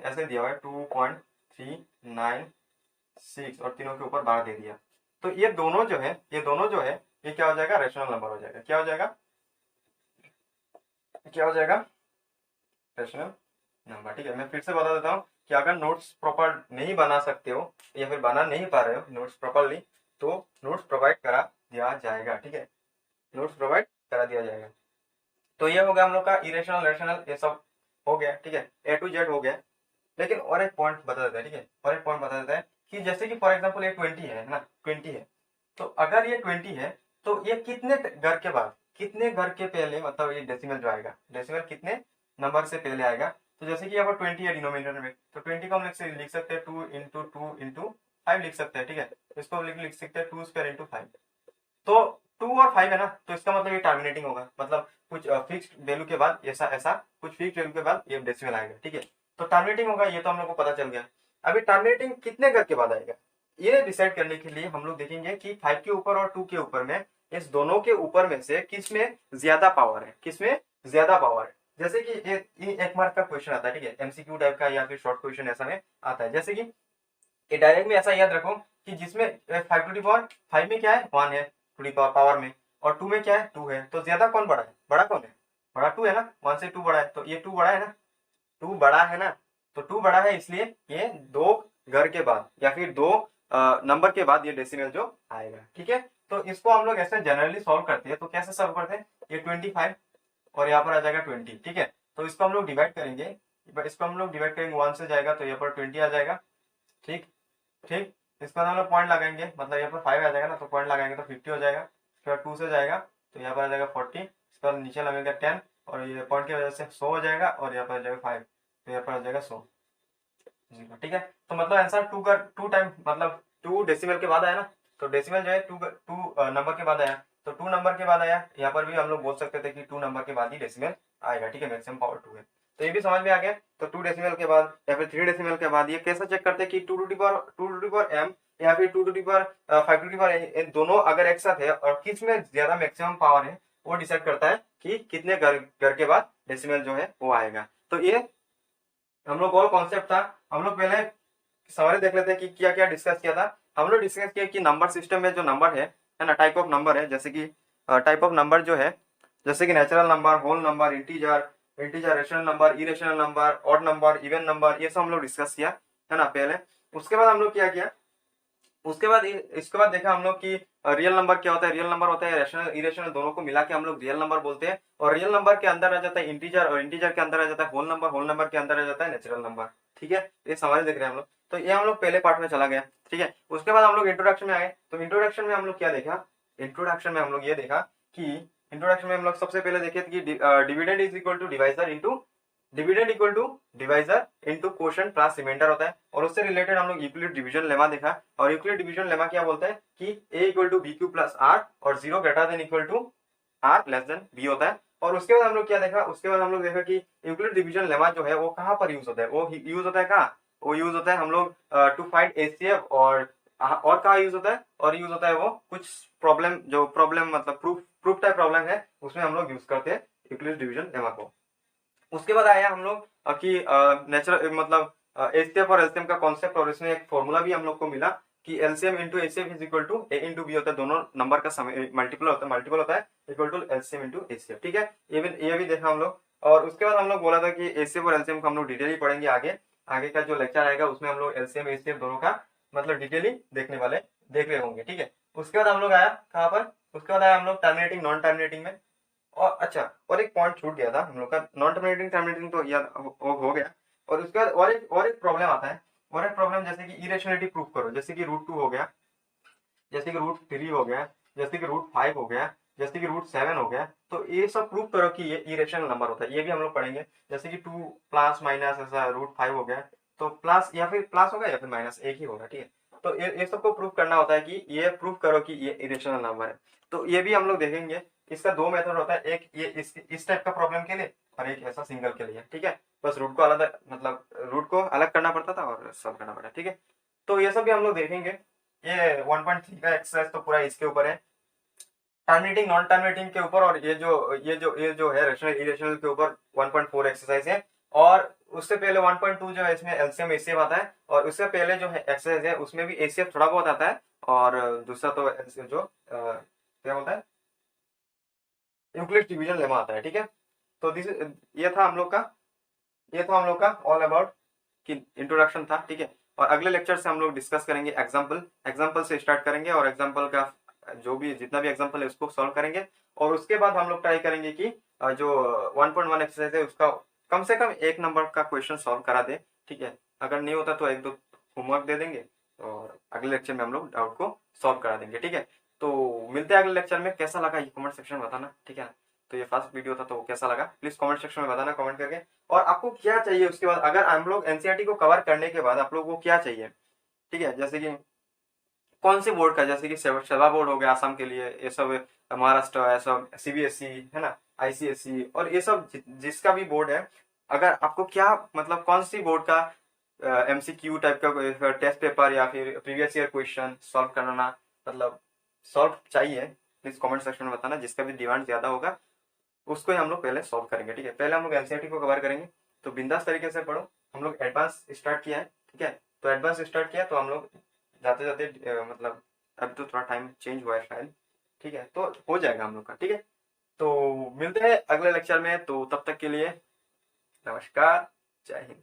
Speaker 1: ऐसे दिया हुआ है 2.396 और तीनों के ऊपर 12 दे दिया, तो ये दोनों जो है, ये क्या हो जाएगा, रेशनल नंबर हो जाएगा, क्या हो जाएगा, रेशनल नंबर, ठीक है। मैं फिर से बता देता हूँ कि अगर नोट्स प्रॉपर नहीं बना सकते हो या फिर बना नहीं पा रहे हो नोट्स प्रॉपरली, तो नोट्स प्रोवाइड करा दिया जाएगा, ठीक है, नोट्स प्रोवाइड करा दिया जाएगा। तो ये हो गया हम लोग का इरेशनल, रेशनल, ये सब हो गया, ठीक है, A to Z हो गया। लेकिन और एक पॉइंट बता देता है, ठीक है, और एक पॉइंट बता देता है कि जैसे कि फॉर एग्जांपल ये 20 है ना, 20 है, तो अगर ये 20 है तो ये कितने घर के बाद, कितने घर के पहले, मतलब ये डेसिमल जो आएगा, डेसिमल कितने नंबर से पहले आएगा। तो जैसे कि यहाँ पर 20 है डिनोमिनेटर में, तो 20 को हम लिख सकते हैं 2 इंटू 5 लिख सकते हैं, ठीक है, तो इसको लिख सकते हैं 2 स्क्वायर इंटू 5। तो 2 और 5 है ना, तो इसका मतलब ये टर्मिनेटिंग होगा, मतलब कुछ फिक्स्ड वैल्यू के बाद ऐसा ऐसा कुछ फिक्स्ड वैल्यू के बाद ये डेसिमल आएगा, ठीक है, तो टर्मिनेटिंग होगा, ये तो हम लोग को पता चल गया। अभी टर्मिनेटिंग कितने घर के बाद आएगा, ये डिसाइड करने के लिए हम लोग देखेंगे कि 5 के ऊपर और 2 के ऊपर में, इस दोनों के ऊपर में से किसमें ज्यादा पावर है, किसमें ज्यादा पावर है। जैसे कि एक मार्क का क्वेश्चन आता है, ठीक है, एमसीक्यू टाइप का या फिर शॉर्ट क्वेश्चन ऐसा में आता है, जैसे कि डायरेक्ट में ऐसा याद रखो कि जिसमें 5 टू दी पावर 5 में क्या है 1 है टू दी पावर में, और 2 में क्या है 2 है, तो ज्यादा कौन बड़ा है, बड़ा कौन है, बड़ा 2 है ना, 1 से 2 बड़ा है, तो ये 2 बड़ा है ना, 2 बड़ा है ना, तो 2 बड़ा है, इसलिए ये 2 घर के बाद या फिर 2 नंबर के बाद ये डेसिमल जो आएगा, ठीक है। तो इसको हम लोग ऐसे जनरली सॉल्व करते हैं, तो कैसे सॉल्व करते हैं, ये 25 और यहाँ पर आ जाएगा 20, ठीक है, तो इसको हम लोग डिवाइड करेंगे, 1 से जाएगा तो यहाँ पर 20 आ जाएगा, ठीक, ठीक। इसके बाद हम लोग पॉइंट लगाएंगे, मतलब यहाँ पर 5 आ जाएगा ना, तो पॉइंट लगाएंगे तो 50 हो जाएगा, उसके बाद 2 से जाएगा तो यहाँ पर आ जाएगा 40, इसके बाद नीचे लगेगा 10 और ये पॉइंट की वजह से 100 हो जाएगा, और यहाँ पर आ जाएगा 5, तो यहाँ पर आ जाएगा 100, ठीक है। तो मतलब आंसर 2 टाइम, मतलब 2 डेसिमल के बाद आया ना, तो डेसिमल जो है 2 नंबर के बाद आया, तो 2 नंबर के बाद आया, यहाँ पर भी हम लोग बोल सकते थे कि 2 नंबर के बाद ही डेसिमल आएगा, ठीक है, मैक्सिमम पावर 2 है, तो ये भी समझ में आ गया। तो 2 डेसिमल के बाद या फिर 3 डेसिमल के बाद ये कैसे चेक करते हैं कि 2 टू दी पावर m या फिर 2 to the power 5 to the power दोनों अगर एक साथ है और किस में ज्यादा मैक्सिमम पावर है, वो डिसाइड करता है कि कितने घर के बाद डेसिमल जो है वो आएगा। तो ये हम लोग और कॉन्सेप्ट था, हम लोग पहले सवाल देख लेते हैं कि क्या क्या डिस्कस किया था। हम लोग डिस्कस किया कि नंबर सिस्टम में जो नंबर है ना, टाइप ऑफ नंबर है, जैसे कि टाइप ऑफ नंबर जो है, जैसे कि natural number, whole number, integer, integer, rational number, irrational number, odd number, even number, ये सब हम लोग डिस्कस किया है ना पहले। उसके बाद हम लोग क्या किया, उसके बाद इसके बाद देखा हम लोग कि रियल नंबर क्या होता है। रियल नंबर होता है रेशनल इरेशनल दोनों को मिला के हम लोग रियल नंबर बोलते हैं। और रियल नंबर के अंदर आ जाता है इंटीजर, और इंटीजर के अंदर आ जाता है होल नंबर, होल नंबर के अंदर आ जाता है नेचुरल नंबर। ठीक है, ये समझ देख रहे हैं हम लोग। तो ये हम लोग पहले पार्ट में चला गया। ठीक है, उसके बाद हम लोग इंट्रोडक्शन में आए। तो इंट्रोडक्शन में हम लोग क्या देखा, इंट्रोडक्शन में हम लोग ये देखा कि इंट्रोडक्शन में हम लोग सबसे पहले देखे कि dividend is equal to divisor into dividend equal to divisor into quotient plus remainder होता है। और उससे रिलेटेड हम लोग यूक्लिड डिवीजन लेमा देखा। और यूक्लिड डिवीजन लेमा क्या बोलता है कि a equal to b q plus r और 0 greater than equal to r less than b होता है। और उसके बाद हम लोग क्या देखा, उसके बाद हम लोग देखा कि यूक्लिड डिवीजन लेमा जो है वो कहाँ पर यूज होता है, वो यूज होता है कहाँ, वो यूज होता है हम लोग टू फाइंड एचसीएफ। और कहाँ यूज होता है, और यूज होता है वो कुछ प्रॉब्लम, जो प्रॉब्लम मतलब प्रूफ टाइप प्रॉब्लम है, उसमें हम लोग यूज करते हैं यूक्लिड डिवीजन लेमा को। उसके बाद आया हम लोग कि नेचुरल मतलब एचसीएफ और एलसीएम का कॉन्सेप्ट, और इसमें एक फॉर्मूला भी हम लोग को मिला कि LCM into HCF is equal to a into b होता है। दोनों नंबर का मल्टीपल होता है equal to LCM into HCF. ठीक है, ये भी देखा हम लोग। और उसके बाद हम लोग बोला था कि एचसीएफ और एलसीएम को हम लोग डिटेल ही पढ़ेंगे आगे। आगे का जो लेक्चर आएगा उसमें हम लोग एलसीएम एचसीएफ दोनों का मतलब डिटेल ही देख रहे होंगे। ठीक है, उसके बाद हम लोग आया कहाँ पर, उसके बाद आया हम लोग टर्मिनेटिंग नॉन टर्मिनेटिंग में। और अच्छा, और एक पॉइंट छूट गया था हम लोग का, नॉन टर्मिनेटिंग टर्मिनेटिंग तो यार वो हो गया। और उसके बाद और एक प्रॉब्लम आता है, और एक प्रॉब्लम जैसे कि इरेशनलिटी प्रूफ करो, जैसे कि रूट 2 हो गया, जैसे कि रूट 3 हो गया, जैसे कि रूट 5 हो गया, जैसे कि रूट 7 हो गया। तो ये सब प्रूफ करो कि ये इरेशनल नंबर होता है, ये भी हम लोग पढ़ेंगे। जैसे कि 2 प्लस माइनस ऐसा रूट 5 हो गया, तो प्लस या फिर प्लस होगा या फिर माइनस, एक ही होगा। ठीक है, तो ये सबको प्रूफ करना होता है कि ये प्रूफ करो कि ये इरेशनल नंबर है। तो ये भी हम लोग देखेंगे। इसका दो मेथड होता है, एक ये इस टाइप का प्रॉब्लम के लिए, और एक ऐसा सिंगल के लिए। ठीक है, बस रूट को अलग मतलब रूट को अलग करना पड़ता था और सॉल्व करना पड़ता। ठीक है, तो ये सब भी हम लोग देखेंगे। ये 1.3 का एक्सरसाइज तो पूरा इसके ऊपर है, टर्मिनेटिंग नॉन टर्मिनेटिंग के ऊपर, और ये जो है रेशनल इरेशनल के ऊपर 1.4 एक्सरसाइज है। और उससे पहले 1.2 जो है इसमें एलसीएम एचसीएफ आता है, और उससे पहले जो है एक्सरसाइज है उसमें भी एचसीएफ थोड़ा बहुत आता है, और दूसरा तो जो क्या बोलता है यूक्लिड डिवीजन लेमा आता है। ठीक है, तो दिस ये था हम लोग का ये था हम लोग का ऑल अबाउट कि इंट्रोडक्शन था। ठीक है, और अगले लेक्चर से हम लोग डिस्कस करेंगे एग्जाम्पल से स्टार्ट करेंगे, और एग्जाम्पल का जो भी जितना भी एग्जाम्पल है उसको सॉल्व करेंगे। और उसके बाद हम लोग ट्राई करेंगे कि जो 1.1 एक्सरसाइज है उसका कम से कम एक नंबर का क्वेश्चन सॉल्व करा दे। ठीक है, अगर नहीं होता तो एक दो होमवर्क दे देंगे, और अगले लेक्चर में हम लोग डाउट को सॉल्व करा देंगे। ठीक है, तो मिलते हैं अगले लेक्चर में। कैसा लगा ये कमेंट सेक्शन में बताना। ठीक है, तो ये फर्स्ट वीडियो था, तो कैसा लगा प्लीज कमेंट सेक्शन में बताना कमेंट करके। और आपको क्या चाहिए उसके बाद, अगर हम लोग एनसीईआरटी को कवर करने के बाद आप लोग को क्या चाहिए। ठीक है, जैसे कि कौन से बोर्ड का, जैसे कि सेवा बोर्ड हो गया आसाम के लिए, ये सब महाराष्ट्र, ये सब सीबीएसई है ना, आईसीएसई, और ये सब जिसका भी बोर्ड है, अगर आपको क्या मतलब कौन सी बोर्ड का एमसीक्यू टाइप का टेस्ट पेपर या फिर प्रीवियस ईयर क्वेश्चन सॉल्व करना मतलब सॉल्व चाहिए, प्लीज कमेंट सेक्शन में बताना। जिसका भी डिमांड ज्यादा होगा उसको ही हम लोग पहले सॉल्व करेंगे। ठीक है, पहले हम लोग एनसीईआरटी को कवर करेंगे, तो बिंदास तरीके से पढ़ो। हम लोग एडवांस स्टार्ट किया है। ठीक है, तो एडवांस स्टार्ट किया तो हम लोग जाते जाते मतलब अब तो थोड़ा टाइम चेंज हुआ है शायद। ठीक है, तो हो जाएगा हम लोग का। ठीक है, तो मिलते हैं अगले लेक्चर में, तो तब तक के लिए नमस्कार, जय हिंद।